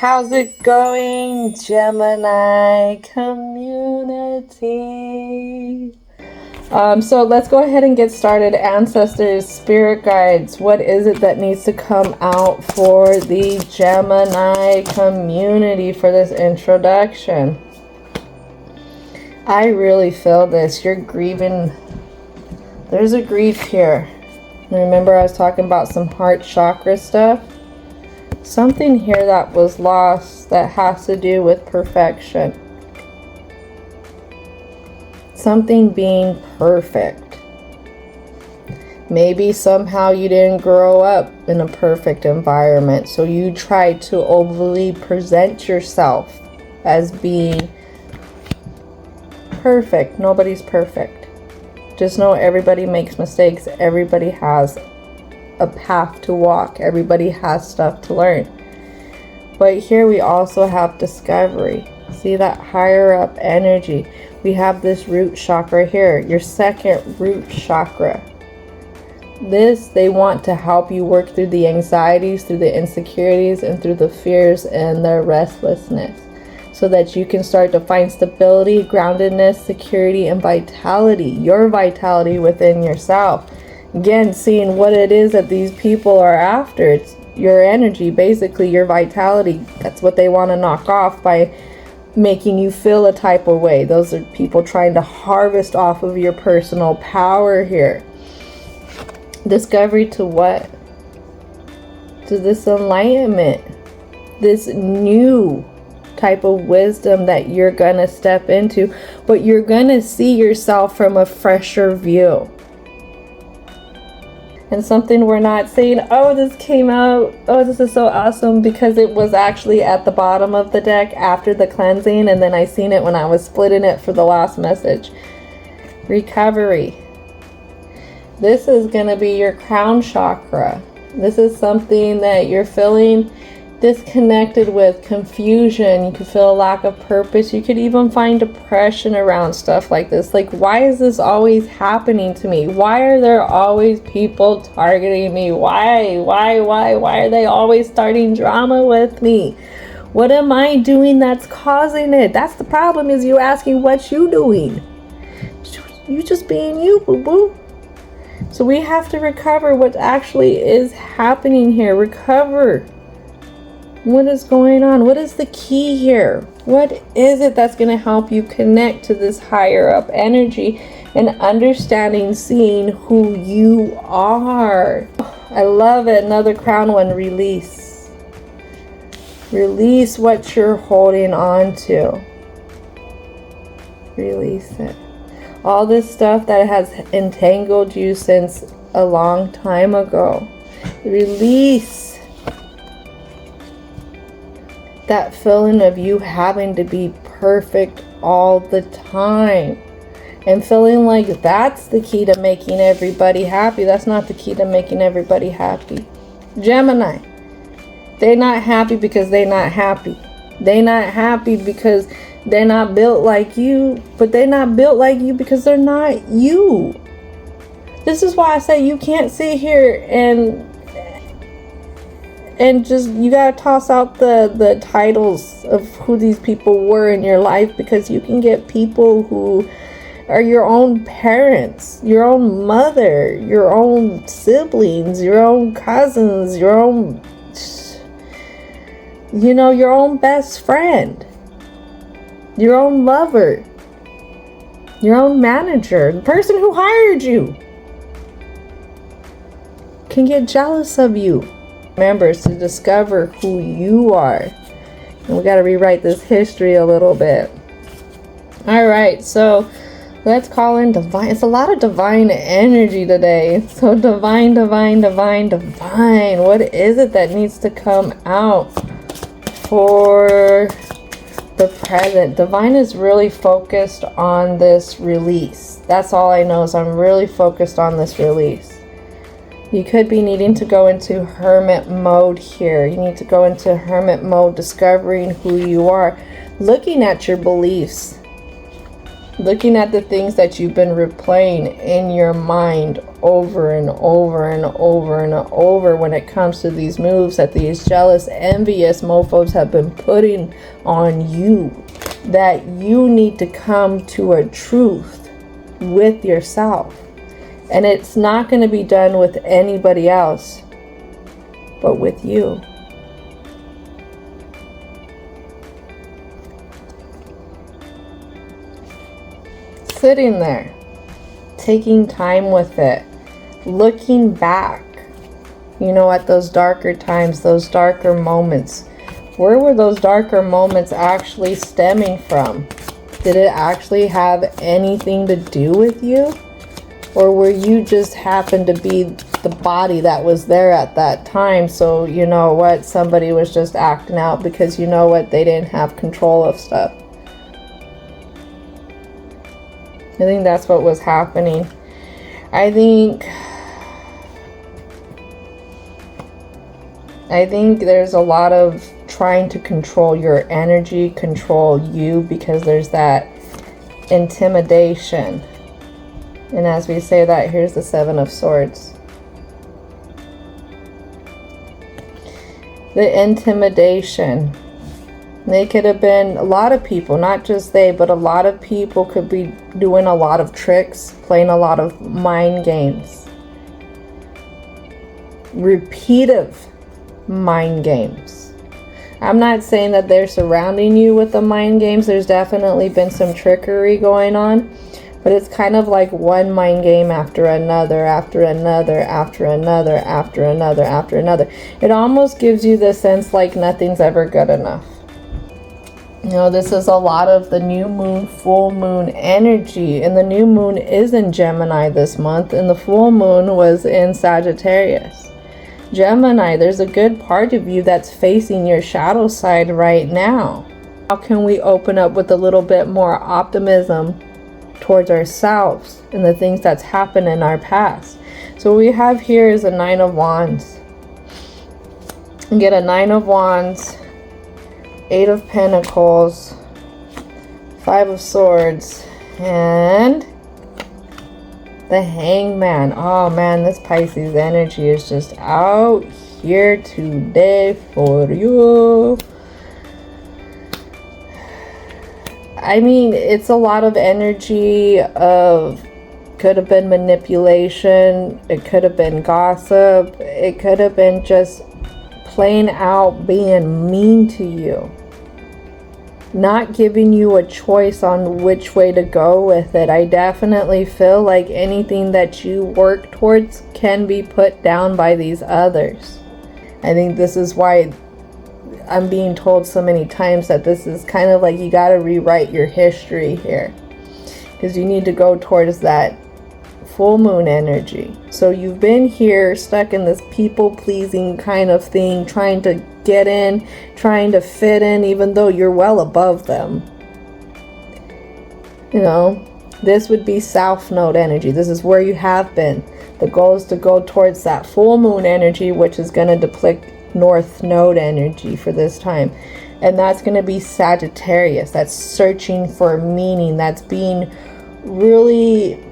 How's it going, Gemini community? So let's go ahead and get started. Ancestors, spirit guides, what is it that needs to come out for the Gemini community for this introduction? I really feel this. You're grieving. There's a grief here. Remember I was talking about some heart chakra stuff? Something here that was lost that has to do with perfection. Something being perfect. Maybe somehow you didn't grow up in a perfect environment, so you tried to overly present yourself as being perfect. Nobody's perfect. Just know everybody makes mistakes. Everybody has a path to walk. Everybody has stuff to learn. But here we also have discovery. See that higher up energy? We have this root chakra here, your second root chakra. This, they want to help you work through the anxieties, through the insecurities, and through the fears and the restlessness, so that you can start to find stability, groundedness, security, and vitality, your vitality within yourself. Again, seeing what it is that these people are after. It's your energy, basically your vitality. That's what they want to knock off by making you feel a type of way. Those are people trying to harvest off of your personal power here. Discovery to what? To this enlightenment, this new type of wisdom that you're gonna step into, but you're gonna see yourself from a fresher view. And something we're not saying, oh, this came out, oh, this is so awesome, because it was actually at the bottom of the deck after the cleansing, and then I seen it when I was splitting it for the last message. Recovery. This is going to be your crown chakra. This is something that you're feeling disconnected with, confusion. You could feel a lack of purpose. You could even find depression around stuff like this. Like, why is this always happening to me? Why are there always people targeting me? Why are they always starting drama with me? What am I doing that's causing it? That's the problem, is you asking what you doing. You just being you, boo-boo. So we have to recover what actually is happening here. Recover. What is going on? What is the key here? What is it that's going to help you connect to this higher up energy and understanding, seeing who you are? I love it. Another crown one. Release. Release what you're holding on to. Release it. All this stuff that has entangled you since a long time ago. Release. That feeling of you having to be perfect all the time and feeling like that's the key to making everybody happy. That's not the key to making everybody happy. Gemini, they're not happy because they're not happy. They're not happy because they're not built like you, but they're not built like you because they're not you. This is why I say you can't sit here and just, you gotta toss out the titles of who these people were in your life, because you can get people who are your own parents, your own mother, your own siblings, your own cousins, your own, your own best friend, your own lover, your own manager, the person who hired you can get jealous of you. Remember, it's to discover who you are. And we got to rewrite this history a little bit. All right, so let's call in divine. It's a lot of divine energy today. So divine. What is it that needs to come out for the present? Divine is really focused on this release. That's all I know, is I'm really focused on this release. You could be needing to go into hermit mode here. You need to go into hermit mode, discovering who you are, looking at your beliefs, looking at the things that you've been replaying in your mind over and over and over and over when it comes to these moves that these jealous, envious mofos have been putting on you, that you need to come to a truth with yourself. And it's not going to be done with anybody else but with you. Sitting there, taking time with it, looking back, you know, at those darker times, those darker moments. Where were those darker moments actually stemming from? Did it actually have anything to do with you? Or were you just happened to be the body that was there at that time? So, you know what, somebody was just acting out because, you know what, they didn't have control of stuff. I think that's what was happening. I think there's a lot of trying to control your energy, control you, because there's that intimidation. And as we say that, here's the Seven of Swords. The intimidation. They could have been, a lot of people, not just they, but a lot of people could be doing a lot of tricks, playing a lot of mind games. Repetitive mind games. I'm not saying that they're surrounding you with the mind games. There's definitely been some trickery going on. But it's kind of like one mind game after another, after another, after another, after another, after another. It almost gives you the sense like nothing's ever good enough. You know, this is a lot of the new moon, full moon energy. And the new moon is in Gemini this month. And the full moon was in Sagittarius. Gemini, there's a good part of you that's facing your shadow side right now. How can we open up with a little bit more optimism towards ourselves and the things that's happened in our past? So what we have here is a Nine of Wands. You get a Nine of Wands, Eight of Pentacles, Five of Swords, and the Hangman. Oh man, this Pisces energy is just out here today for you. I mean, it's a lot of energy of, could have been manipulation, it could have been gossip, it could have been just plain out being mean to you. Not giving you a choice on which way to go with it. I definitely feel like anything that you work towards can be put down by these others. I think this is why I'm being told so many times that this is kind of like you got to rewrite your history here. Because you need to go towards that full moon energy. So you've been here stuck in this people pleasing kind of thing, trying to get in, trying to fit in, even though you're well above them. You know, this would be South Node energy. This is where you have been. The goal is to go towards that full moon energy, which is going to deplete North Node energy for this time. And that's going to be Sagittarius. That's searching for meaning. That's being really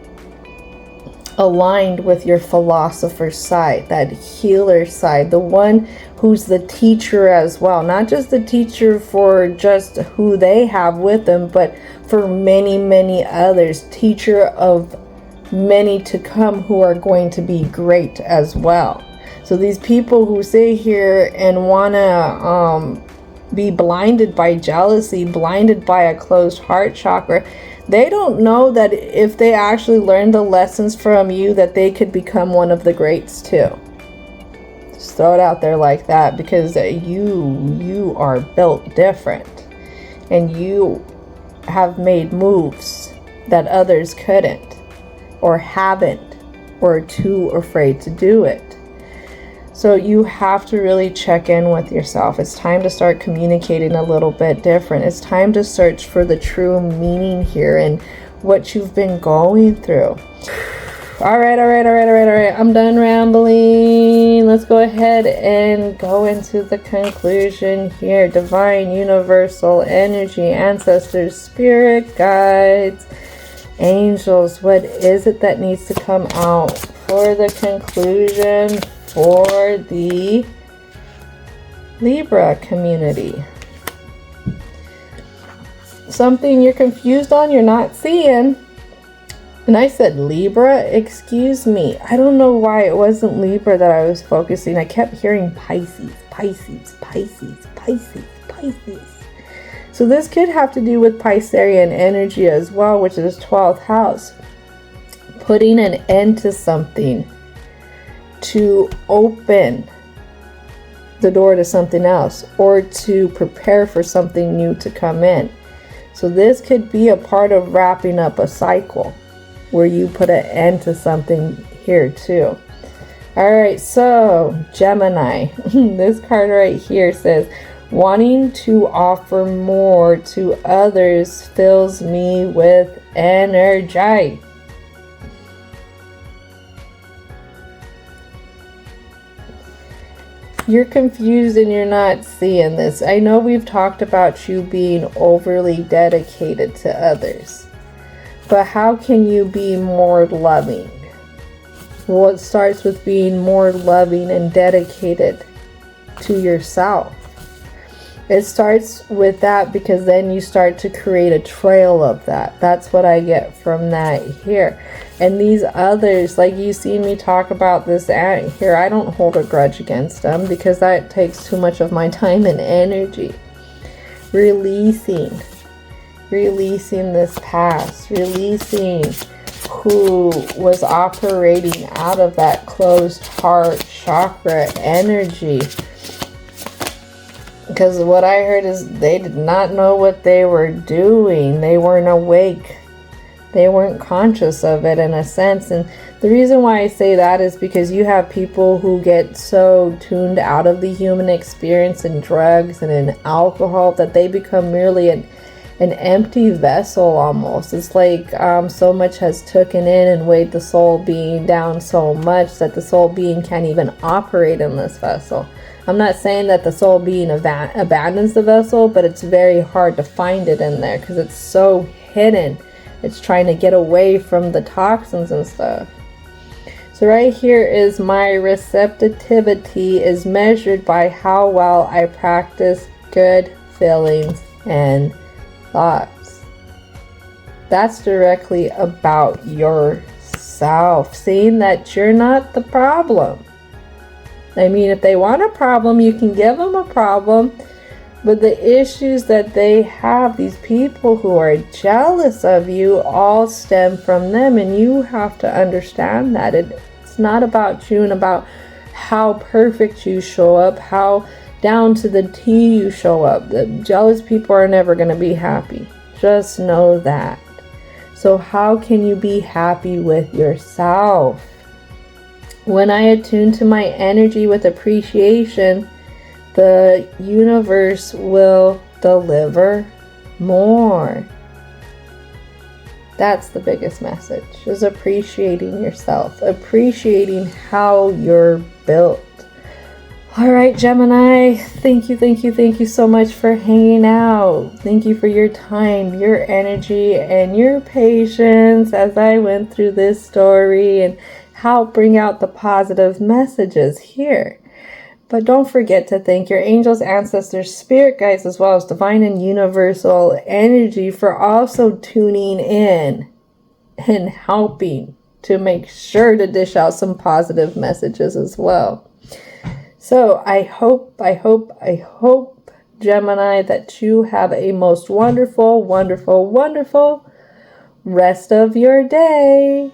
aligned with your philosopher side, that healer side, the one who's the teacher as well. Not just the teacher for just who they have with them, but for many, many others. Teacher of many to come who are going to be great as well. So these people who sit here and want to be blinded by jealousy, blinded by a closed heart chakra, they don't know that if they actually learn the lessons from you, that they could become one of the greats too. Just throw it out there like that, because you are built different. And you have made moves that others couldn't, or haven't, or are too afraid to do it. So you have to really check in with yourself. It's time to start communicating a little bit different. It's time to search for the true meaning here and what you've been going through. All right. I'm done rambling. Let's go ahead and go into the conclusion here. Divine, universal energy, ancestors, spirit guides, angels. What is it that needs to come out for the conclusion for the Libra community? Something you're confused on, you're not seeing. And I said Libra, excuse me. I don't know why it wasn't Libra that I was focusing. I kept hearing Pisces, Pisces, Pisces, Pisces, Pisces. So this could have to do with Piscean energy as well, which is 12th house. Putting an end to something to open the door to something else, or to prepare for something new to come in. So this could be a part of wrapping up a cycle where you put an end to something here too. All right, so Gemini, this card right here says, wanting to offer more to others fills me with energy. You're confused and you're not seeing this. I know we've talked about you being overly dedicated to others, but how can you be more loving? Well, it starts with being more loving and dedicated to yourself. It starts with that, because then you start to create a trail of that. That's what I get from that here. And these others, like you see me talk about this aunt here, I don't hold a grudge against them, because that takes too much of my time and energy. Releasing this past, releasing who was operating out of that closed heart chakra energy. Because what I heard is they did not know what they were doing. They weren't awake. They weren't conscious of it in a sense. And the reason why I say that is because you have people who get so tuned out of the human experience in drugs and in alcohol that they become merely an empty vessel almost. It's like so much has taken in and weighed the soul being down so much that the soul being can't even operate in this vessel. I'm not saying that the soul being abandons the vessel, but it's very hard to find it in there because it's so hidden. It's trying to get away from the toxins and stuff. So right here is my receptivity is measured by how well I practice good feelings and thoughts. That's directly about yourself, seeing that you're not the problem. I mean, if they want a problem, you can give them a problem. But the issues that they have, these people who are jealous of you, all stem from them. And you have to understand that it's not about you and about how perfect you show up, how down to the T you show up. The jealous people are never going to be happy. Just know that. So how can you be happy with yourself? When I attune to my energy with appreciation, the universe will deliver more. That's the biggest message, is appreciating yourself, appreciating how you're built. All right, Gemini, thank you so much for hanging out. Thank you for your time, your energy, and your patience as I went through this story and help bring out the positive messages here. But don't forget to thank your angels, ancestors, spirit guides, as well as divine and universal energy for also tuning in and helping to make sure to dish out some positive messages as well. So I hope, Gemini, that you have a most wonderful rest of your day.